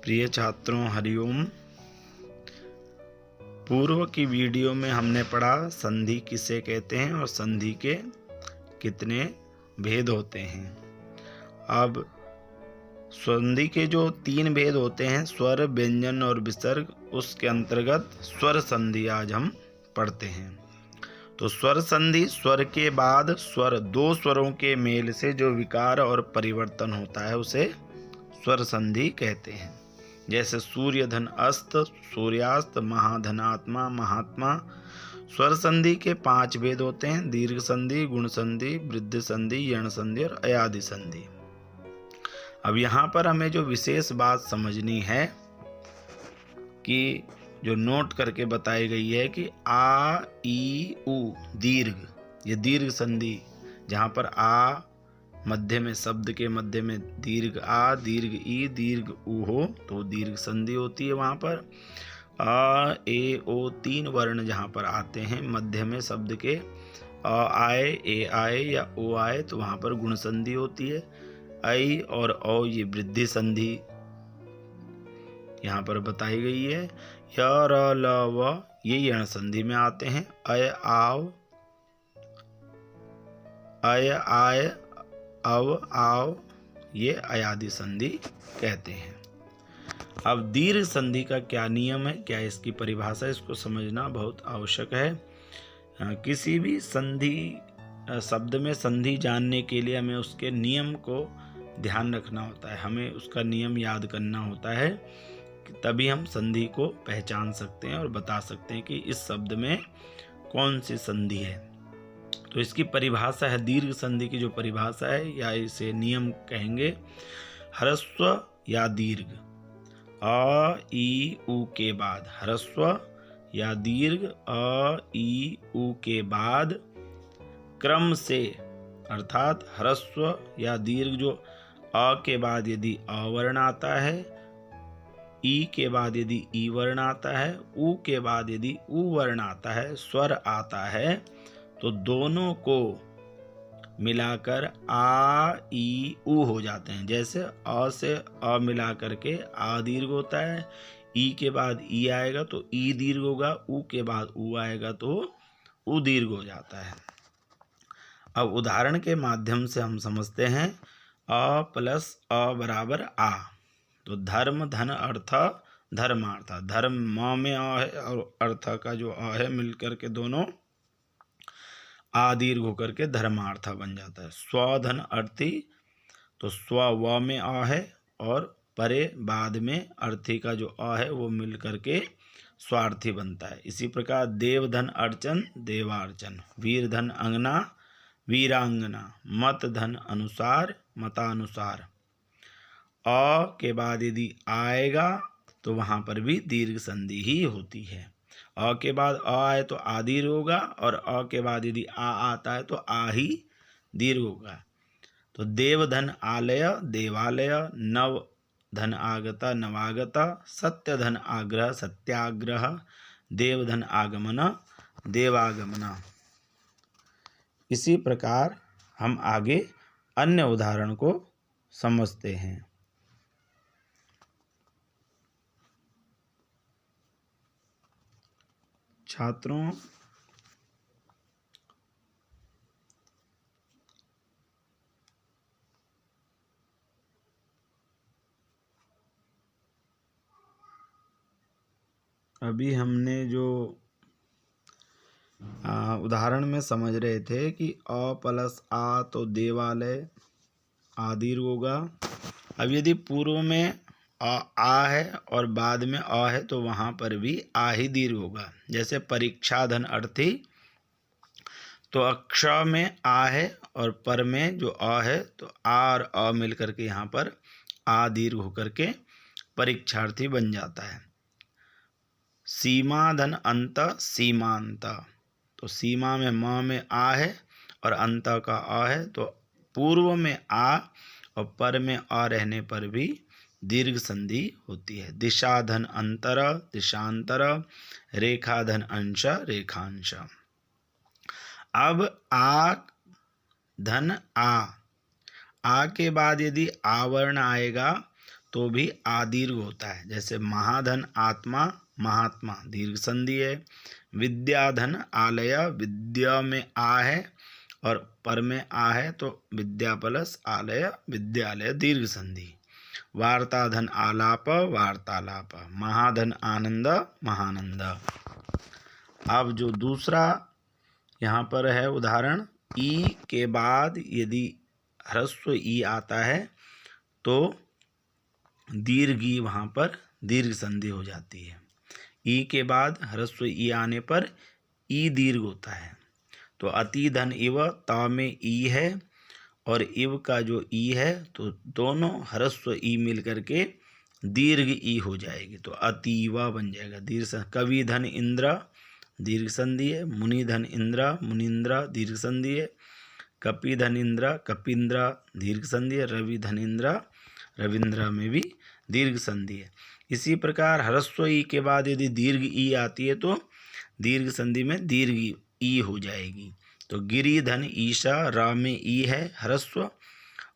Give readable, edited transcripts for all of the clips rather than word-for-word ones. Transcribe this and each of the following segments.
प्रिय छात्रों, हरिओम। पूर्व की वीडियो में हमने पढ़ा संधि किसे कहते हैं और संधि के कितने भेद होते हैं। अब संधि के जो 3 भेद होते हैं, स्वर, व्यंजन और विसर्ग, उसके अंतर्गत स्वर संधि आज हम पढ़ते हैं। तो स्वर संधि, स्वर के बाद स्वर, 2 स्वरों के मेल से जो विकार और परिवर्तन होता है उसे स्वर संधि कहते हैं। जैसे सूर्य धन अस्त, सूर्यास्त, महाधनात्मा, महात्मा। स्वर संधि के 5 भेद होते हैं: दीर्घ संधि, गुण संधि, वृद्धि संधि, यण संधि और अयादि संधि। अब यहाँ पर हमें जो विशेष बात समझनी है कि जो नोट करके बताई गई है कि आ, ई, उ दीर्घ, ये दीर्घ संधि, जहाँ पर आ मध्य में, शब्द के मध्य में दीर्घ आ, दीर्घ ई, दीर्घ उ हो तो दीर्घ संधि होती है। वहाँ पर आ, ए, ओ 3 वर्ण जहाँ पर आते हैं मध्य में शब्द के, अ आए, ए आए या ओ आए, तो वहाँ पर गुण संधि होती है। ऐ और औ ये वृद्धि संधि यहाँ पर बताई गई है। य, र, ल, व ये यण संधि में आते हैं। अय, आव, अय, आय, अव, आव ये अयादि संधि कहते हैं। अब दीर्घ संधि का क्या नियम है, क्या इसकी परिभाषा, इसको समझना बहुत आवश्यक है। किसी भी संधि शब्द में संधि जानने के लिए हमें उसके नियम को ध्यान रखना होता है, हमें उसका नियम याद करना होता है, तभी हम संधि को पहचान सकते हैं और बता सकते हैं कि इस शब्द में कौन सी संधि है। तो इसकी परिभाषा है, दीर्घ संधि की जो परिभाषा है या इसे नियम कहेंगे, ह्रस्व या दीर्घ, अ, ई, उ के बाद ह्रस्व या दीर्घ, अ, ई, उ के बाद क्रम से, अर्थात ह्रस्व या दीर्घ जो अ के बाद यदि अ वर्ण आता है, ई के बाद यदि ई वर्ण आता है, उ के बाद यदि उ वर्ण आता है, स्वर आता है, तो दोनों को मिलाकर आ, ई, उ हो जाते हैं। जैसे अ से अ मिला करके आ दीर्घ होता है, ई के बाद ई आएगा तो ई दीर्घ होगा, उ के बाद उ आएगा तो उ दीर्घ हो जाता है। अब उदाहरण के माध्यम से हम समझते हैं। अ प्लस अ बराबर आ, तो धर्म, धन, अर्थ, धर्मार्थ। धर्म म में अ है और अर्थ का जो अ है मिलकर के दोनों आ दीर्घ होकर के धर्मार्थ बन जाता है। स्वधन अर्थी, तो स्व व में अ है और परे बाद में अर्थी का जो अ है वो मिल करके स्वार्थी बनता है। इसी प्रकार देवधन अर्चन, देवार्चन। वीरधन अंगना, वीरांगना। मत धन अनुसार, मतानुसार। अ के बाद यदि आएगा तो वहाँ पर भी दीर्घ संधि ही होती है। अ के बाद अ आए तो आ दीर्घ होगा और अ के बाद यदि आ आता है तो आ ही दीर्घ होगा। तो देवधन आलय, देवालय। नव धन आगत, नवागत। सत्य धन आग्रह, सत्याग्रह। देवधन आगमन, देवागमन। इसी प्रकार हम आगे अन्य उदाहरण को समझते हैं। छात्रों, अभी हमने जो उदाहरण में समझ रहे थे कि अ प्लस आ तो देवालय, आ दीर्घ होगा। अब यदि पूर्व में आ है और बाद में अ है तो वहाँ पर भी आ ही दीर्घ होगा। जैसे परीक्षा धन अर्थी, तो अक्ष में आ है और पर में जो अ है तो आ और अ मिल करके यहाँ पर आ दीर्घ होकर के परीक्षार्थी बन जाता है। सीमा धन अंत, सीमांत, तो सीमा में म में आ है और अंत का अ है, तो पूर्व में आ और पर में अ रहने पर भी दीर्घ संधि होती है। दिशा धन अंतर, दिशांतर। रेखा धन अंश, रेखांश। अब आ धन आ के बाद यदि आ वर्ण आएगा तो भी आदीर्घ होता है। जैसे महाधन आत्मा महात्मा दीर्घ संधि है। विद्याधन आलय विद्या में आ है और पर में आ है तो विद्या प्लस आलय विद्यालय दीर्घ संधि। वार्ताधन आलाप वार्तालाप। महाधन आनंद महानंद। अब जो दूसरा यहाँ पर है उदाहरण, ई के बाद यदि ह्रस्व ई आता है तो दीर्घ ई वहाँ पर दीर्घ संधि हो जाती है। ई के बाद ह्रस्व ई आने पर ई दीर्घ होता है। तो अति धन इव ता में ई है और इव का जो ई है तो दोनों ह्रस्व ई मिल करके दीर्घ ई हो जाएगी, तो अतीवा बन जाएगा दीर्घ। कवि धन इंद्र दीर्घ संधि है। मुनि धन इंद्र मुनिंद्र दीर्घ संधि है। कपि धन इंद्र कपिंद्र दीर्घ संधि है। रवि धन इंद्र रविंद्र में भी दीर्घ संधि है। इसी प्रकार ह्रस्व ई के बाद यदि दीर्घ ई आती है तो दीर्घ संधि में दीर्घ ई हो जाएगी। तो गिरि धन ईशा रा में ई है ह्रस्व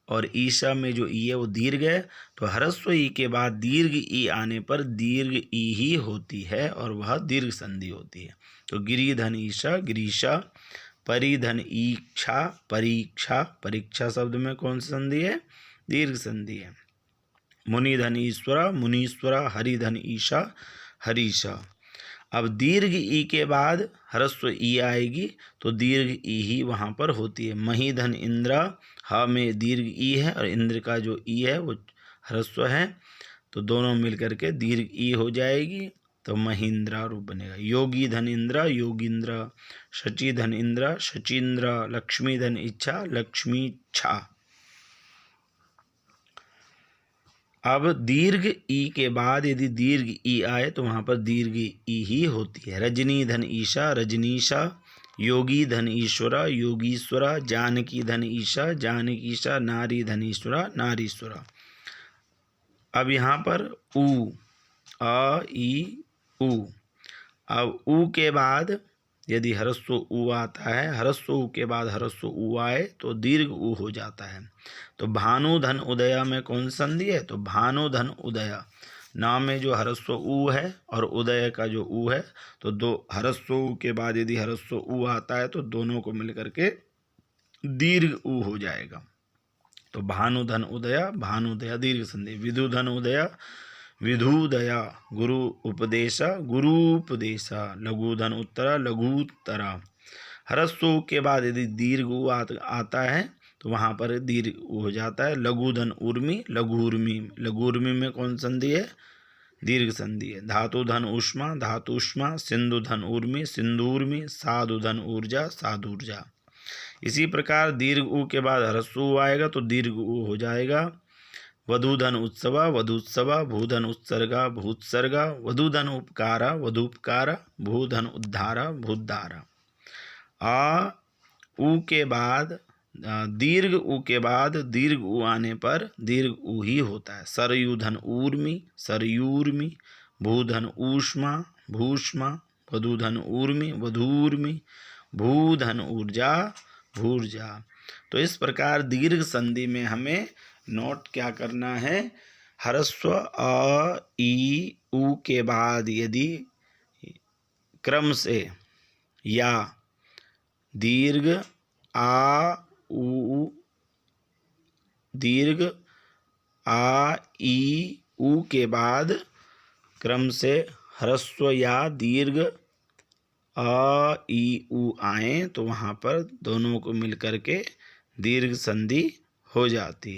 और ईशा में जो ई है वो दीर्घ है, तो ह्रस्व ई के बाद दीर्घ ई आने पर दीर्घ ई ही होती है और वह दीर्घ संधि होती है। तो गिरि धन ईशा गिरीशा। परिधन ईक्षा परीक्षा परीक्षा शब्द में कौन सी संधि है? दीर्घ संधि है। मुनि धन ईश्वर मुनीश्वर। हरिधन ईशा हरीशा। अब दीर्घ ई के बाद ह्रस्व ई आएगी तो दीर्घ ई ही वहाँ पर होती है। मही धन इंद्र ह में दीर्घ ई है और इंद्र का जो ई है वो ह्रस्व है, तो दोनों मिलकर के दीर्घ ई हो जाएगी, तो महींद्रा रूप बनेगा। योगी धन इंद्र योगींद्र। शची धन इंद्र शचींद्र। लक्ष्मी धन इच्छा लक्ष्मी इच्छा। अब दीर्घ ई के बाद यदि दीर्घ ई आए तो वहाँ पर दीर्घ ई ही होती है। रजनी धन ईशा रजनीशा। योगी धन ईश्वर योगीश्वर। जानकी धन ईशा जानकीशा। नारी धन ईश्वर नारीश्वर। अब यहाँ पर ऊ अ ई ऊ। अब ऊ के बाद यदि ह्रस्व ऊ आता है, ह्रस्व ऊ के बाद ह्रस्व ऊ आए तो दीर्घ ऊ हो जाता है। तो भानु धन उदय में कौन संधि है? तो भानु धन उदय। नाम में जो ह्रस्व ऊ है और उदय का जो ऊ है, तो दो ह्रस्व ऊ के बाद यदि ह्रस्व ऊ आता है तो दोनों को मिलकर के दीर्घ ऊ हो जाएगा। तो भानु धन उदय भानुदय दीर्घ संधि। विदु धन उदय विधुदया। गुरु उपदेश गुरुपदेशा। लघु धन उत्तरा लघुत्तरा। ह्रस्व के बाद यदि दीर्घ ऊ आता है तो वहाँ पर दीर्घ ऊ हो जाता है। लघु धन उर्मी लघुर्मी। लघुर्मी में कौन संधि है? दीर्घ संधि है। धातु धन उष्मा धातुष्मा। सिंधु धन उर्मी सिंधुर्मी। साधु धन ऊर्जा साधुर्जा। इसी प्रकार दीर्घ ऊ के बाद ह्रस्व ऊ आएगा तो दीर्घ ऊ हो जाएगा। वधुधन उत्सव वधुत्सव। भूधन उत्सर्गा भूत्सर्गा। वधुधन उपकारा वधुपकारा। भूधन उद्धारा भूद्धारा। आ ऊ के बाद दीर्घ ऊ के बाद दीर्घ ऊ आने पर दीर्घ ऊ ही होता है। सरयुधन ऊर्मी सरयूर्मी। भूधन ऊष्मा भूष्मा। वधुधन ऊर्मी वधूर्मी। भूधन ऊर्जा भूर्जा। तो इस प्रकार दीर्घ संधि में हमें नोट क्या करना है? ह्रस्व अ ई ऊ के बाद यदि क्रम से या दीर्घ आ ऊ दीर्घ आ ई ऊ के बाद क्रम से ह्रस्व या दीर्घ अ ई ऊ आए तो वहाँ पर दोनों को मिलकर के दीर्घ संधि हो जाती है।